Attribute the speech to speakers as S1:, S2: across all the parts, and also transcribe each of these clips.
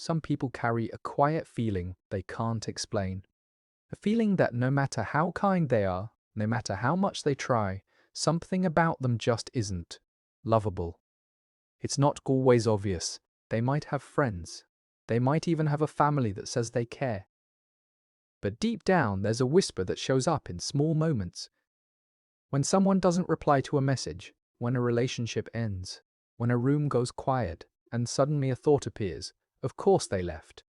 S1: some people carry a quiet feeling they can't explain. A feeling that no matter how kind they are, no matter how much they try, something about them just isn't lovable. It's not always obvious. They might have friends. They might even have a family that says they care. But deep down, there's a whisper that shows up in small moments. When someone doesn't reply to a message, when a relationship ends, when a room goes quiet, and suddenly a thought appears, of course they left.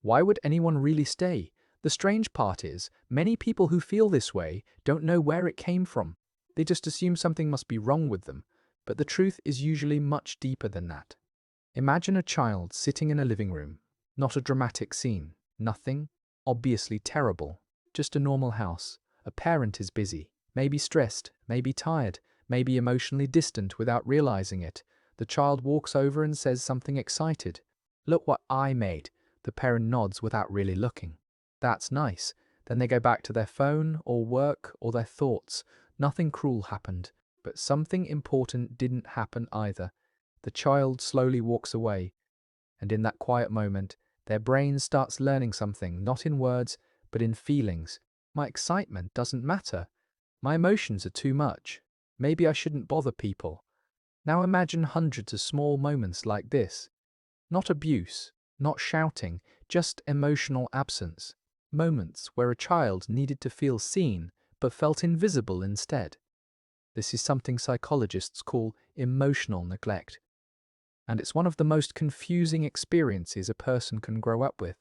S1: Why would anyone really stay? The strange part is, many people who feel this way don't know where it came from. They just assume something must be wrong with them, but the truth is usually much deeper than that. Imagine a child sitting in a living room. Not a dramatic scene. Nothing obviously terrible. Just a normal house. A parent is busy, maybe stressed, maybe tired, maybe emotionally distant without realizing it. The child walks over and says something excited. "Look what I made." The parent nods without really looking. That's nice. Then they go back to their phone or work or their thoughts. Nothing cruel happened, but something important didn't happen either. The child slowly walks away, and in that quiet moment, their brain starts learning something, not in words, but in feelings. My excitement doesn't matter. My emotions are too much. Maybe I shouldn't bother people. Now imagine hundreds of small moments like this. Not abuse, not shouting, just emotional absence. Moments where a child needed to feel seen, but felt invisible instead. This is something psychologists call emotional neglect. And it's one of the most confusing experiences a person can grow up with,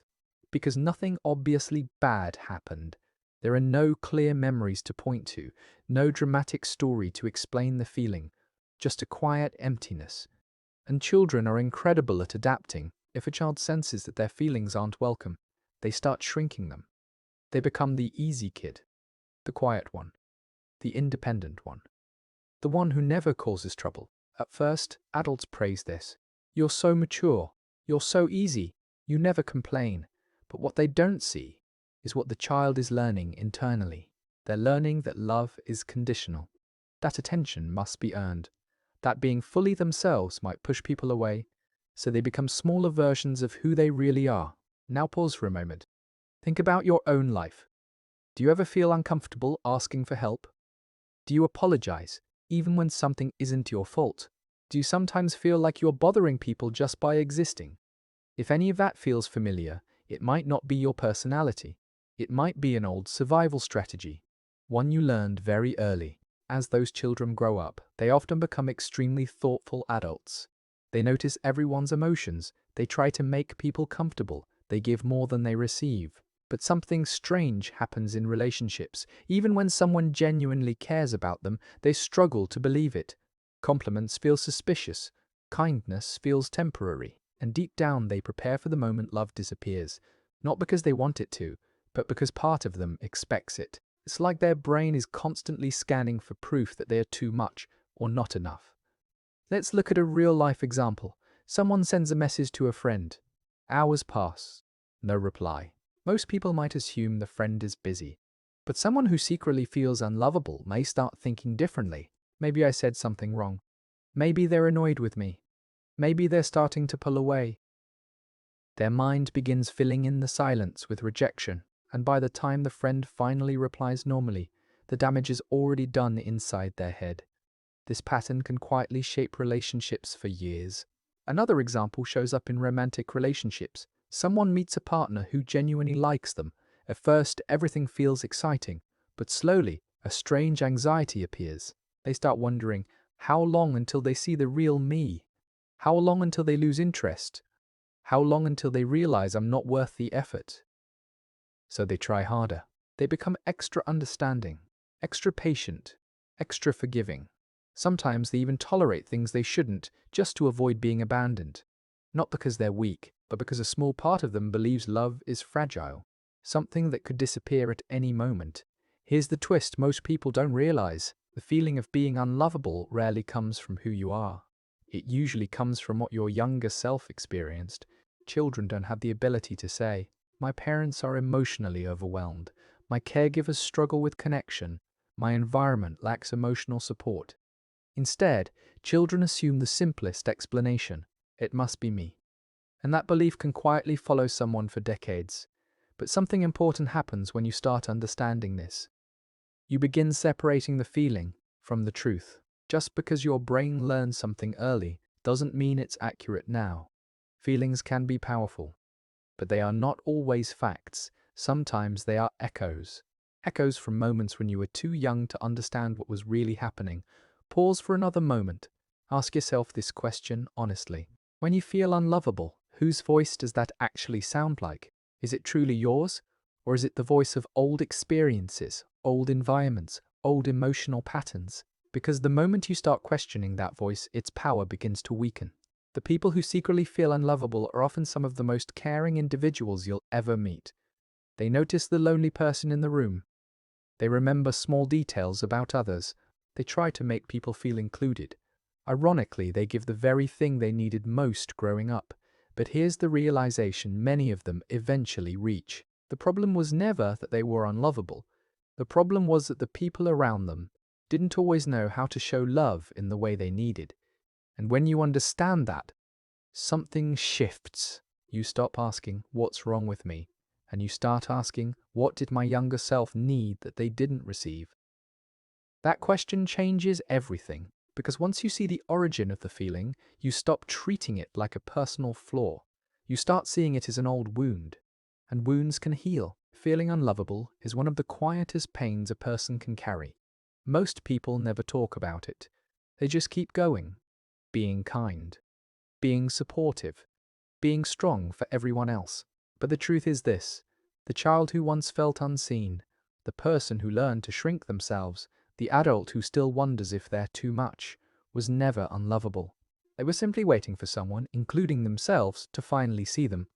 S1: because nothing obviously bad happened. There are no clear memories to point to, no dramatic story to explain the feeling, just a quiet emptiness. And children are incredible at adapting. If a child senses that their feelings aren't welcome, they start shrinking them. They become the easy kid, the quiet one, the independent one, the one who never causes trouble. At first, adults praise this. "You're so mature. You're so easy. You never complain." But what they don't see is what the child is learning internally. They're learning that love is conditional, that attention must be earned, that being fully themselves might push people away, so they become smaller versions of who they really are. Now pause for a moment. Think about your own life. Do you ever feel uncomfortable asking for help? Do you apologize, even when something isn't your fault? Do you sometimes feel like you're bothering people just by existing? If any of that feels familiar, it might not be your personality. It might be an old survival strategy, one you learned very early. As those children grow up, they often become extremely thoughtful adults. They notice everyone's emotions. They try to make people comfortable. They give more than they receive. But something strange happens in relationships. Even when someone genuinely cares about them, they struggle to believe it. Compliments feel suspicious. Kindness feels temporary. And deep down, they prepare for the moment love disappears. Not because they want it to, but because part of them expects it. It's like their brain is constantly scanning for proof that they are too much or not enough. Let's look at a real-life example. Someone sends a message to a friend. Hours pass. No reply. Most people might assume the friend is busy. But someone who secretly feels unlovable may start thinking differently. Maybe I said something wrong. Maybe they're annoyed with me. Maybe they're starting to pull away. Their mind begins filling in the silence with rejection, and by the time the friend finally replies normally, the damage is already done inside their head. This pattern can quietly shape relationships for years. Another example shows up in romantic relationships. Someone meets a partner who genuinely likes them. At first, everything feels exciting, but slowly, a strange anxiety appears. They start wondering, how long until they see the real me? How long until they lose interest? How long until they realize I'm not worth the effort? So they try harder. They become extra understanding, extra patient, extra forgiving. Sometimes they even tolerate things they shouldn't, just to avoid being abandoned. Not because they're weak, but because a small part of them believes love is fragile, something that could disappear at any moment. Here's the twist most people don't realize. The feeling of being unlovable rarely comes from who you are. It usually comes from what your younger self experienced. Children don't have the ability to say, "My parents are emotionally overwhelmed. My caregivers struggle with connection. My environment lacks emotional support." Instead, children assume the simplest explanation. It must be me. And that belief can quietly follow someone for decades. But something important happens when you start understanding this. You begin separating the feeling from the truth. Just because your brain learned something early doesn't mean it's accurate now. Feelings can be powerful, but they are not always facts. Sometimes they are echoes. Echoes from moments when you were too young to understand what was really happening. Pause for another moment. Ask yourself this question honestly. When you feel unlovable, whose voice does that actually sound like? Is it truly yours? Or is it the voice of old experiences, old environments, old emotional patterns? Because the moment you start questioning that voice, its power begins to weaken. The people who secretly feel unlovable are often some of the most caring individuals you'll ever meet. They notice the lonely person in the room. They remember small details about others. They try to make people feel included. Ironically, they give the very thing they needed most growing up. But here's the realization many of them eventually reach. The problem was never that they were unlovable. The problem was that the people around them didn't always know how to show love in the way they needed. And when you understand that, something shifts. You stop asking, "What's wrong with me?" And you start asking, "What did my younger self need that they didn't receive?" That question changes everything, because once you see the origin of the feeling, you stop treating it like a personal flaw. You start seeing it as an old wound, and wounds can heal. Feeling unlovable is one of the quietest pains a person can carry. Most people never talk about it. They just keep going, being kind, being supportive, being strong for everyone else. But the truth is this: the child who once felt unseen, the person who learned to shrink themselves, the adult who still wonders if they're too much, was never unlovable. They were simply waiting for someone, including themselves, to finally see them.